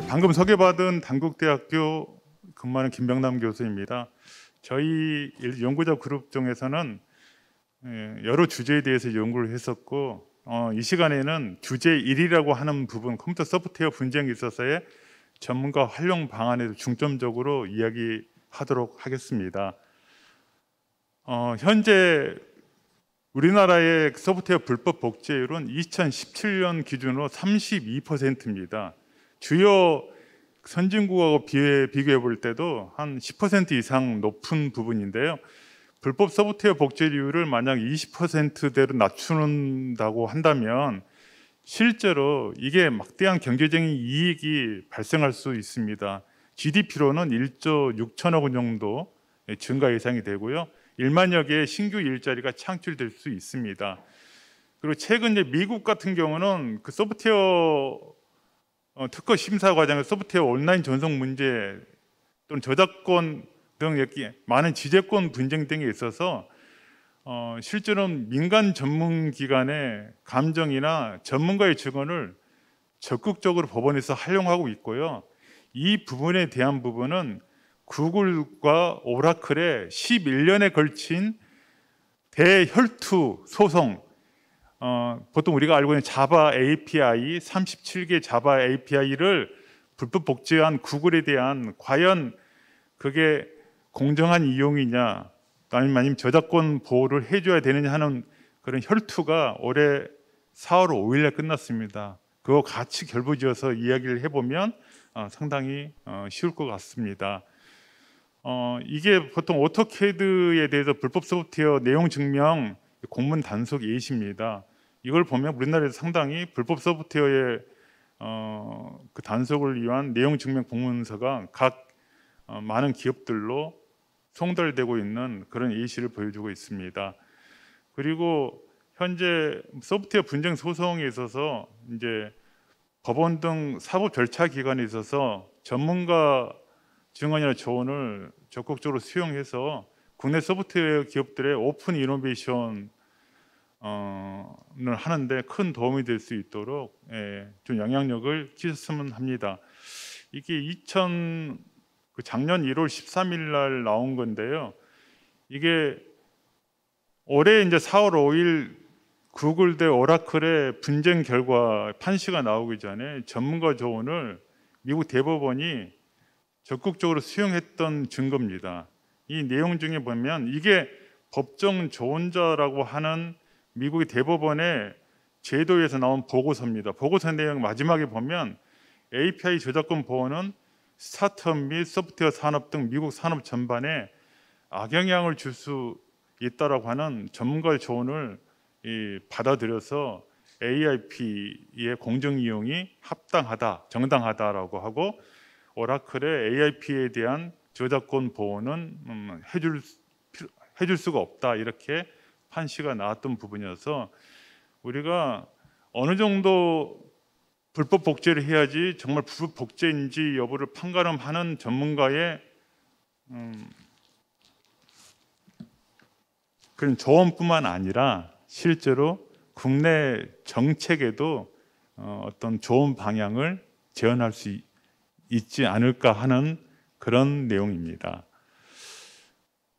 방금 소개받은 단국대학교 근무하는 김병남 교수입니다. 저희 연구자 그룹 중에서는 여러 주제에 대해서 연구를 했었고 이 시간에는 주제 1이라고 하는 부분, 컴퓨터 소프트웨어 분쟁에 있어서의 전문가 활용 방안에 중점적으로 이야기하도록 하겠습니다. 현재 우리나라의 소프트웨어 불법 복제율은 2017년 기준으로 32%입니다. 주요 선진국하고 비교해 볼 때도 한 10% 이상 높은 부분인데요. 불법 소프트웨어 복제율을 만약 20%대로 낮춘다고 한다면 실제로 이게 막대한 경제적인 이익이 발생할 수 있습니다. GDP로는 1조 6천억 원 정도 증가 예상이 되고요. 1만여 개의 신규 일자리가 창출될 수 있습니다. 그리고 최근 이제 미국 같은 경우는 그 소프트웨어 특허 심사 과정에서 소프트웨어 온라인 전송 문제 또는 저작권 등 이렇게 많은 지재권 분쟁 등에 있어서 실제로는 민간 전문 기관의 감정이나 전문가의 증언을 적극적으로 법원에서 활용하고 있고요. 이 부분에 대한 부분은 구글과 오라클의 11년에 걸친 대혈투 소송, 보통 우리가 알고 있는 자바 API, 37개 자바 API를 불법 복제한 구글에 대한 과연 그게 공정한 이용이냐, 아니면 저작권 보호를 해줘야 되느냐 하는 그런 혈투가 올해 4월 5일에 끝났습니다. 그거 같이 결부지어서 이야기를 해보면 상당히 쉬울 것 같습니다. 이게 보통 오토캐드에 대해서 불법 소프트웨어 내용 증명 공문 단속 예시입니다. 이걸 보면 우리나라에서 상당히 불법 소프트웨어의 그 단속을 위한 내용 증명 공문서가 각 많은 기업들로 송달되고 있는 그런 예시를 보여주고 있습니다. 그리고 현재 소프트웨어 분쟁 소송에 있어서 이제 법원 등 사법 절차 기관에 있어서 전문가 증언이나 조언을 적극적으로 수용해서 국내 소프트웨어 기업들의 오픈 이노베이션을 하는데 큰 도움이 될 수 있도록 좀 영향력을 끼쳤으면 합니다. 이게 작년 1월 13일 날 나온 건데요. 이게 올해 이제 4월 5일 구글 대 오라클의 분쟁 결과 판시가 나오기 전에 전문가 조언을 미국 대법원이 적극적으로 수용했던 증거입니다. 이 내용 중에 보면 이게 법정 조언자라고 하는 미국의 대법원의 제도에서 나온 보고서입니다. 보고서 내용 마지막에 보면 API 저작권 보호는 스타트업 및 소프트웨어 산업 등 미국 산업 전반에 악영향을 줄 수 있다라고 하는 전문가의 조언을 받아들여서 AIP의 공정 이용이 합당하다, 정당하다라고 하고 오라클의 AIP에 대한 저작권 보호는 해줄 수가 없다 이렇게 판시가 나왔던 부분이어서 우리가 어느 정도 불법 복제를 해야지 정말 불법 복제인지 여부를 판가름하는 전문가의 그런 조언뿐만 아니라 실제로 국내 정책에도 어떤 좋은 방향을 제안할 수 있지 않을까 하는 그런 내용입니다.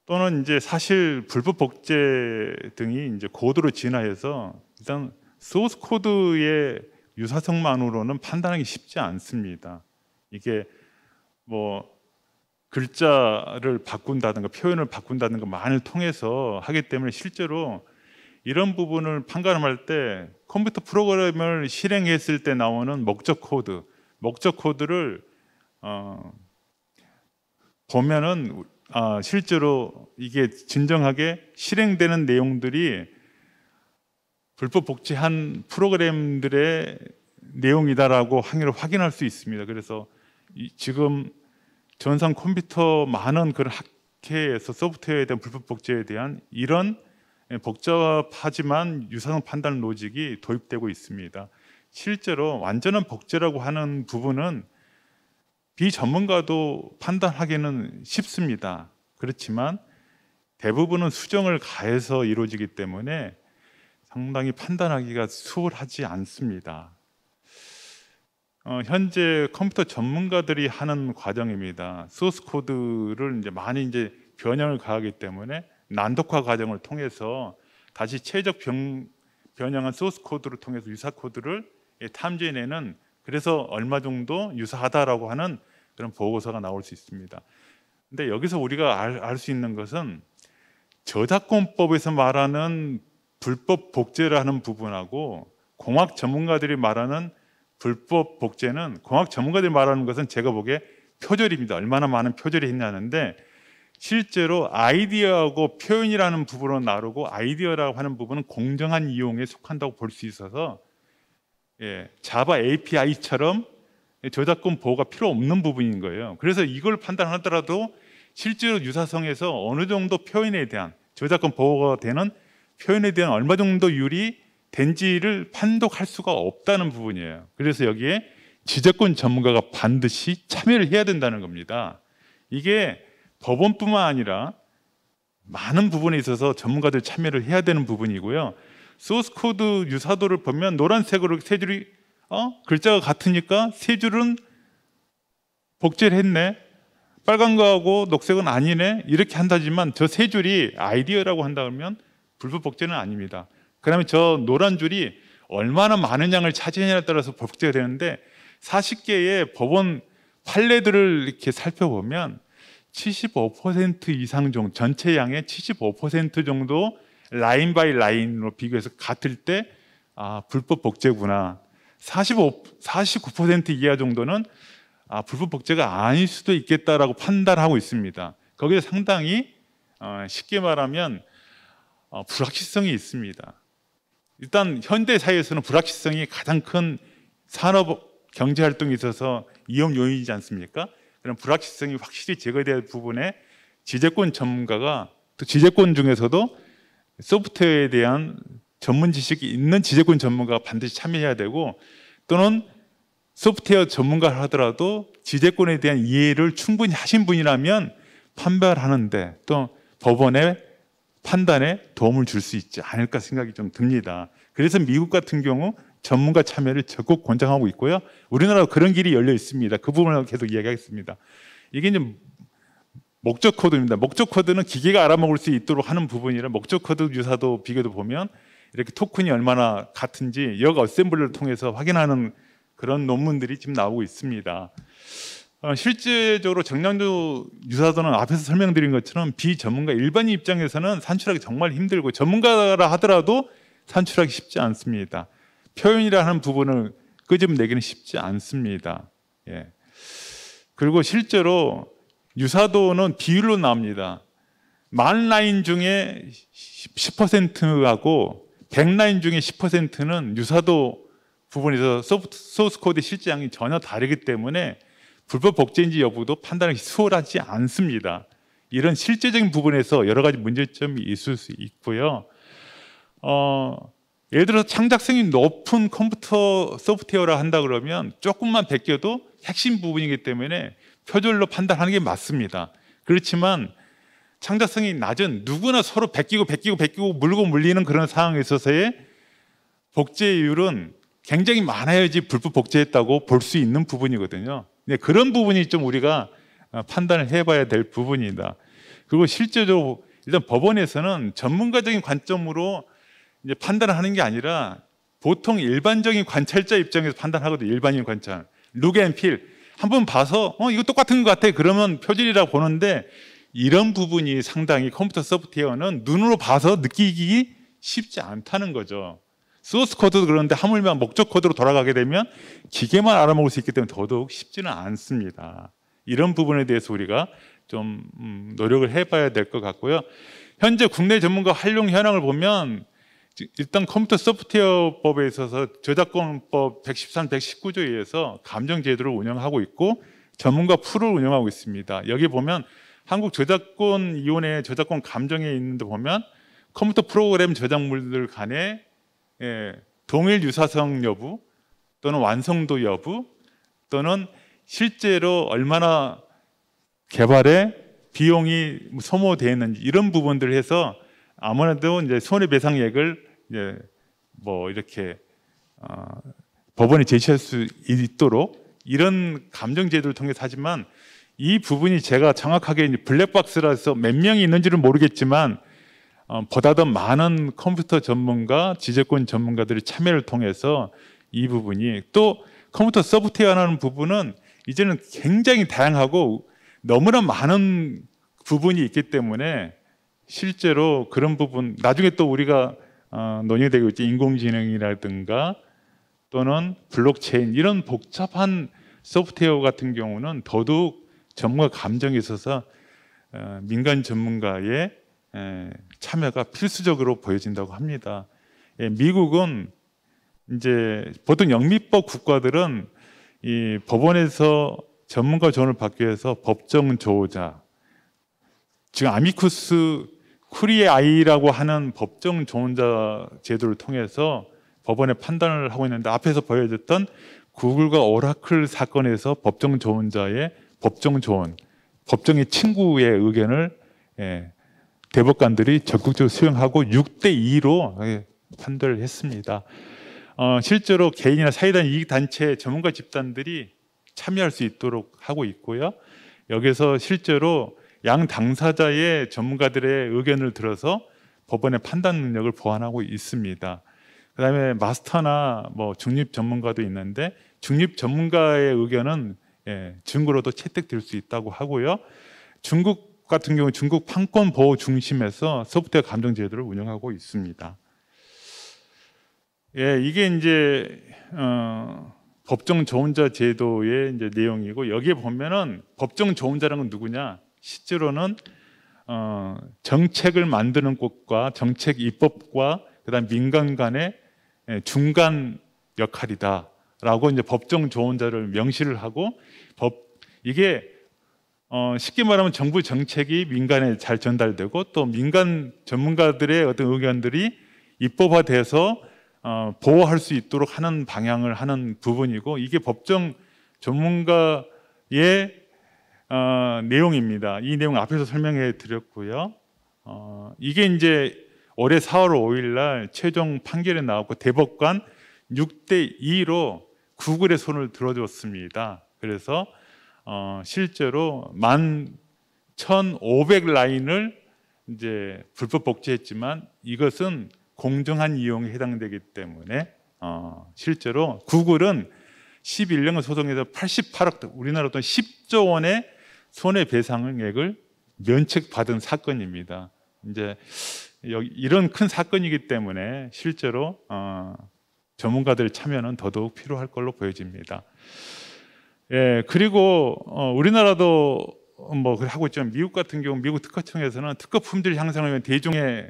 또는 이제 사실 불법 복제 등이 이제 고도로 진화해서 일단 소스 코드의 유사성만으로는 판단하기 쉽지 않습니다. 이게 뭐 글자를 바꾼다든가 표현을 바꾼다든가 많이 통해서 하기 때문에 실제로 이런 부분을 판가름할 때 컴퓨터 프로그램을 실행했을 때 나오는 목적 코드를 보면은 실제로 이게 진정하게 실행되는 내용들이 불법 복제한 프로그램들의 내용이다라고 확인할 수 있습니다. 그래서 지금 전산 컴퓨터 많은 그런 학회에서 소프트웨어에 대한 불법 복제에 대한 이런 복잡하지만 유사성 판단 로직이 도입되고 있습니다. 실제로 완전한 복제라고 하는 부분은 비전문가도 판단하기는 쉽습니다. 그렇지만 대부분은 수정을 가해서 이루어지기 때문에 상당히 판단하기가 수월하지 않습니다. 현재 컴퓨터 전문가들이 하는 과정입니다. 소스 코드를 이제 많이 이제 변형을 가하기 때문에 난독화 과정을 통해서 다시 최적 변형한 소스 코드를 통해서 유사 코드를 탐지해내는, 그래서 얼마 정도 유사하다라고 하는 그런 보고서가 나올 수 있습니다. 근데 여기서 우리가 알 수 있는 것은 저작권법에서 말하는 불법 복제를 하는 부분하고 공학 전문가들이 말하는 불법 복제는, 공학 전문가들이 말하는 것은 제가 보기에 표절입니다. 얼마나 많은 표절이 있냐는데, 실제로 아이디어하고 표현이라는 부분으로 나누고 아이디어라고 하는 부분은 공정한 이용에 속한다고 볼 수 있어서 자바 API처럼 저작권 보호가 필요 없는 부분인 거예요. 그래서 이걸 판단하더라도 실제로 유사성에서 어느 정도 표현에 대한 저작권 보호가 되는 표현에 대한 얼마 정도 율이 된지를 판독할 수가 없다는 부분이에요. 그래서 여기에 지적권 전문가가 반드시 참여를 해야 된다는 겁니다. 이게 법원뿐만 아니라 많은 부분에 있어서 전문가들 참여를 해야 되는 부분이고요. 소스 코드 유사도를 보면 노란색으로 세 줄이 글자가 같으니까 세 줄은 복제를 했네, 빨간 거하고 녹색은 아니네, 이렇게 한다지만 저 세 줄이 아이디어라고 한다 그러면 불법 복제는 아닙니다. 그러면 저 노란 줄이 얼마나 많은 양을 차지하냐에 따라서 복제가 되는데, 40개의 법원 판례들을 이렇게 살펴보면 75% 이상 정도, 전체 양의 75% 정도 라인 바이 라인으로 비교해서 같을 때 불법 복제구나, 49% 이하 정도는 불법 복제가 아닐 수도 있겠다라고 판단하고 있습니다. 거기서 상당히 쉽게 말하면 불확실성이 있습니다. 일단 현대 사회에서는 불확실성이 가장 큰 산업 경제 활동에 있어서 위험 요인이지 않습니까? 그런 불확실성이 확실히 제거될 부분에 지적권 전문가가, 또 지적권 중에서도 소프트웨어에 대한 전문 지식이 있는 지적권 전문가가 반드시 참여해야 되고, 또는 소프트웨어 전문가를 하더라도 지적권에 대한 이해를 충분히 하신 분이라면 판별하는데 또 법원의 판단에 도움을 줄 수 있지 않을까 생각이 좀 듭니다. 그래서 미국 같은 경우 전문가 참여를 적극 권장하고 있고요. 우리나라도 그런 길이 열려 있습니다. 그 부분을 계속 이야기하겠습니다. 이게 이제 목적 코드입니다. 목적 코드는 기계가 알아먹을 수 있도록 하는 부분이라, 목적 코드 유사도 비교도 보면 이렇게 토큰이 얼마나 같은지 역 어셈블리를 통해서 확인하는 그런 논문들이 지금 나오고 있습니다. 실제적으로 정량도 유사도는 앞에서 설명드린 것처럼 비전문가 일반인 입장에서는 산출하기 정말 힘들고, 전문가라 하더라도 산출하기 쉽지 않습니다. 표현이라는 부분을 끄집어내기는 쉽지 않습니다. 그리고 실제로 유사도는 비율로 나옵니다. 10,000라인 중에 10%하고 100라인 중에 10%는 유사도 부분에서 소스 코드의 실제 양이 전혀 다르기 때문에 불법 복제인지 여부도 판단하기 수월하지 않습니다. 이런 실제적인 부분에서 여러 가지 문제점이 있을 수 있고요. 예를 들어서 창작성이 높은 컴퓨터 소프트웨어라 한다 그러면 조금만 베껴도 핵심 부분이기 때문에 표절로 판단하는 게 맞습니다. 그렇지만 창작성이 낮은, 누구나 서로 베끼고 물고 물리는 그런 상황에 있어서의 복제율은 굉장히 많아야지 불법 복제했다고 볼 수 있는 부분이거든요. 그런 부분이 좀 우리가 판단을 해봐야 될 부분이다. 그리고 실제적으로 일단 법원에서는 전문가적인 관점으로 이제 판단을 하는 게 아니라 보통 일반적인 관찰자 입장에서 판단하거든요. 일반인 관찰, 룩 앤 필, 한번 봐서 이거 똑같은 것 같아 그러면 표절이라고 보는데, 이런 부분이 상당히 컴퓨터 소프트웨어는 눈으로 봐서 느끼기 쉽지 않다는 거죠. 소스 코드도 그런데 하물며 목적 코드로 돌아가게 되면 기계만 알아먹을 수 있기 때문에 더더욱 쉽지는 않습니다. 이런 부분에 대해서 우리가 좀 노력을 해봐야 될 것 같고요. 현재 국내 전문가 활용 현황을 보면 일단 컴퓨터 소프트웨어법에 있어서 저작권법 113, 119조에 의해서 감정 제도를 운영하고 있고 전문가 풀을 운영하고 있습니다. 여기 보면 한국저작권위원회 저작권 감정에 있는데 보면 컴퓨터 프로그램 저작물들 간의 동일 유사성 여부 또는 완성도 여부 또는 실제로 얼마나 개발에 비용이 소모되었는지 이런 부분들을 해서 아무래도 이제 손해배상액을 이제 뭐 이렇게 법원에 제시할 수 있도록 이런 감정 제도를 통해서 하지만 이 부분이 제가 정확하게 블랙박스라서 몇 명이 있는지는 모르겠지만 보다 더 많은 컴퓨터 전문가, 지재권 전문가들의 참여를 통해서 이 부분이 또 컴퓨터 소프트웨어라는 부분은 이제는 굉장히 다양하고 너무나 많은 부분이 있기 때문에 실제로 그런 부분 나중에 또 우리가 논의되고 있지 인공지능이라든가 또는 블록체인 이런 복잡한 소프트웨어 같은 경우는 더더욱 전문가 감정에 있어서 민간 전문가의 참여가 필수적으로 보여진다고 합니다. 미국은 이제 보통 영미법 국가들은 이 법원에서 전문가 조언을 받기 위해서 법정 조자, 지금 아미쿠스 쿠리아이라고 하는 법정 조언자 제도를 통해서 법원의 판단을 하고 있는데 앞에서 보여줬던 구글과 오라클 사건에서 법정 조언자의 법정 조언, 법정의 친구의 의견을 대법관들이 적극적으로 수용하고 6대2로 판결을 했습니다. 실제로 개인이나 사회단 이익단체 전문가 집단들이 참여할 수 있도록 하고 있고요. 여기서 실제로 양 당사자의 전문가들의 의견을 들어서 법원의 판단 능력을 보완하고 있습니다. 그 다음에 마스터나 중립 전문가도 있는데 중립 전문가의 의견은 증거로도 채택될 수 있다고 하고요. 중국 같은 경우 중국 판권 보호 중심에서 소프트웨어 감정 제도를 운영하고 있습니다. 이게 이제 법정 조언자 제도의 이제 내용이고 여기에 보면은 법정 조언자라는 건 누구냐? 실제로는 정책을 만드는 곳과 정책 입법과 그다음 민간 간의 중간 역할이다라고 이제 법정 조언자를 명시를 하고 이게 쉽게 말하면 정부 정책이 민간에 잘 전달되고 또 민간 전문가들의 어떤 의견들이 입법화돼서 보호할 수 있도록 하는 방향을 하는 부분이고 이게 법정 전문가의 내용입니다. 이 내용 앞에서 설명해 드렸고요. 이게 이제 올해 4월 5일 날 최종 판결이 나왔고 대법관 6대2로 구글의 손을 들어줬습니다. 그래서 실제로 11,500라인을 이제 불법 복제했지만 이것은 공정한 이용에 해당되기 때문에 실제로 구글은 11년간 소송에서 88억 우리나라 돈 10조 원의 손해배상액을 면책받은 사건입니다. 이제 이런 큰 사건이기 때문에 실제로 전문가들 참여는 더더욱 필요할 걸로 보여집니다. 그리고 우리나라도 하고 있지만 미국 같은 경우 미국 특허청에서는 특허 품질 향상을 위한 대중의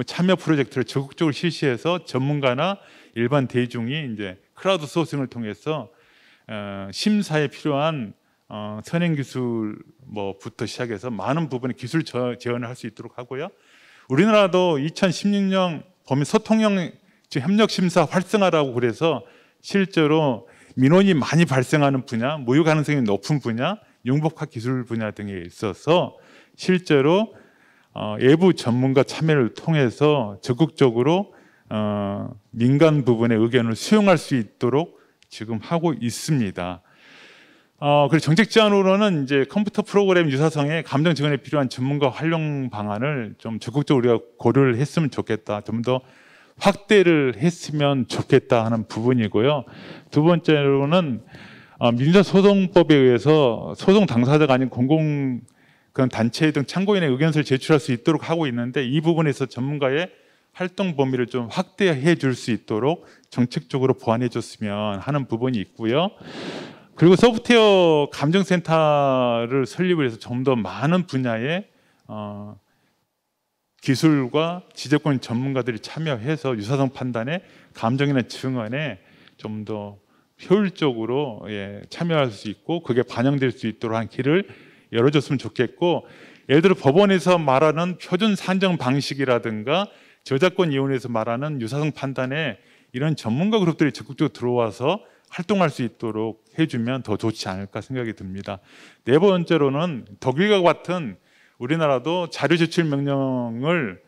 참여 프로젝트를 적극적으로 실시해서 전문가나 일반 대중이 이제 크라우드 소싱을 통해서 심사에 필요한 선행 기술부터 시작해서 많은 부분의 기술 재현을 할 수 있도록 하고요. 우리나라도 2016년 범위 소통형 협력 심사 활성화라고 그래서 실제로 민원이 많이 발생하는 분야, 모유 가능성이 높은 분야, 융복합 기술 분야 등에 있어서 실제로 외부 전문가 참여를 통해서 적극적으로 민간 부분의 의견을 수용할 수 있도록 지금 하고 있습니다. 그리고 정책 제안으로는 이제 컴퓨터 프로그램 유사성의 감정 증언에 필요한 전문가 활용 방안을 좀 적극적으로 우리가 고려를 했으면 좋겠다. 좀 더 확대를 했으면 좋겠다 하는 부분이고요. 두 번째로는 민사소송법에 의해서 소송 당사자가 아닌 공공 그런 단체 등 참고인의 의견서를 제출할 수 있도록 하고 있는데 이 부분에서 전문가의 활동 범위를 좀 확대해 줄 수 있도록 정책적으로 보완해 줬으면 하는 부분이 있고요. 그리고 소프트웨어 감정센터를 설립을 해서 좀 더 많은 분야의 기술과 지재권 전문가들이 참여해서 유사성 판단에 감정이나 증언에 좀 더 효율적으로 참여할 수 있고 그게 반영될 수 있도록 한 길을 열어줬으면 좋겠고 예를 들어 법원에서 말하는 표준 산정 방식이라든가 저작권 이혼에서 말하는 유사성 판단에 이런 전문가 그룹들이 적극적으로 들어와서 활동할 수 있도록 해주면 더 좋지 않을까 생각이 듭니다. 네 번째로는 독일과 같은 우리나라도 자료 제출 명령을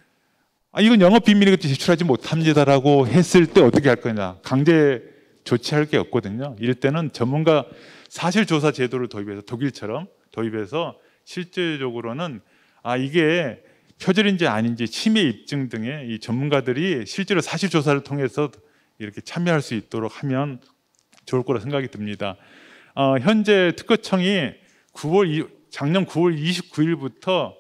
이건 영업 비밀이기 때문에 제출하지 못합니다라고 했을 때 어떻게 할 거냐. 강제 조치할 게 없거든요. 이럴 때는 전문가 사실조사 제도를 도입해서 독일처럼 도입해서 실제적으로는 이게 표절인지 아닌지 치매 입증 등의 이 전문가들이 실제로 사실조사를 통해서 이렇게 참여할 수 있도록 하면 좋을 거라 생각이 듭니다. 현재 특허청이 작년 9월 29일부터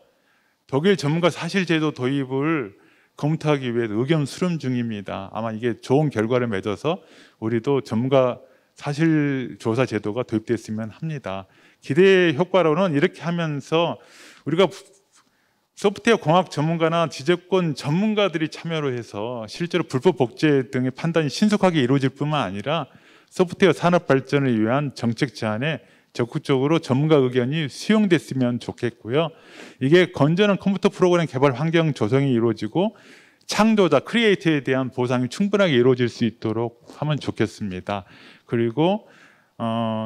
독일 전문가 사실제도 도입을 검토하기 위해 의견 수렴 중입니다. 아마 이게 좋은 결과를 맺어서 우리도 전문가 사실조사 제도가 도입됐으면 합니다. 기대 효과로는 이렇게 하면서 우리가 소프트웨어 공학 전문가나 지적권 전문가들이 참여를 해서 실제로 불법 복제 등의 판단이 신속하게 이루어질 뿐만 아니라 소프트웨어 산업 발전을 위한 정책 제안에 적극적으로 전문가 의견이 수용됐으면 좋겠고요. 이게 건전한 컴퓨터 프로그램 개발 환경 조성이 이루어지고 창조자, 크리에이터에 대한 보상이 충분하게 이루어질 수 있도록 하면 좋겠습니다. 그리고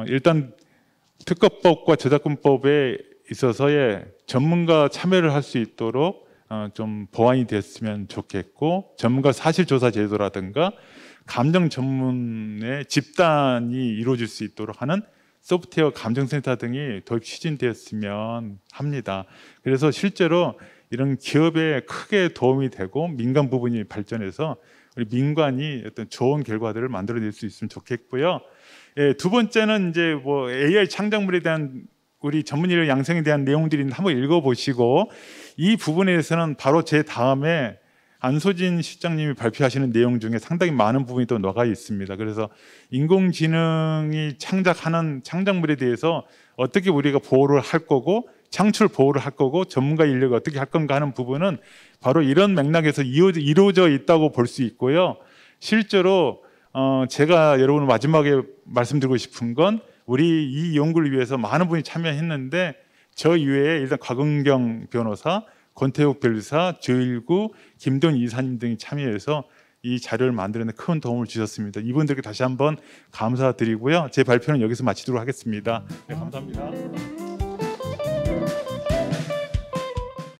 일단 특허법과 저작권법에 있어서의 전문가 참여를 할 수 있도록 좀 보완이 됐으면 좋겠고, 전문가 사실조사 제도라든가 감정 전문의 집단이 이루어질 수 있도록 하는 소프트웨어 감정센터 등이 도입 추진되었으면 합니다. 그래서 실제로 이런 기업에 크게 도움이 되고 민간 부분이 발전해서 우리 민관이 어떤 좋은 결과들을 만들어낼 수 있으면 좋겠고요. 두 번째는 이제 뭐 AI 창작물에 대한 우리 전문인력 양성에 대한 내용들이 한번 읽어보시고, 이 부분에 대해서는 바로 제 다음에 안소진 실장님이 발표하시는 내용 중에 상당히 많은 부분이 또 녹아 있습니다. 그래서 인공지능이 창작하는 창작물에 대해서 어떻게 우리가 보호를 할 거고, 창출 보호를 할 거고, 전문가 인력을 어떻게 할 건가 하는 부분은 바로 이런 맥락에서 이루어져 있다고 볼 수 있고요. 실제로 제가 여러분 마지막에 말씀드리고 싶은 건, 우리 이 연구를 위해서 많은 분이 참여했는데 저 이외에 일단 곽은경 변호사, 권태욱 변리사, 조일구, 김동 이사님 등이 참여해서 이 자료를 만드는 데 큰 도움을 주셨습니다. 이분들께 다시 한번 감사드리고요. 제 발표는 여기서 마치도록 하겠습니다. 네, 감사합니다.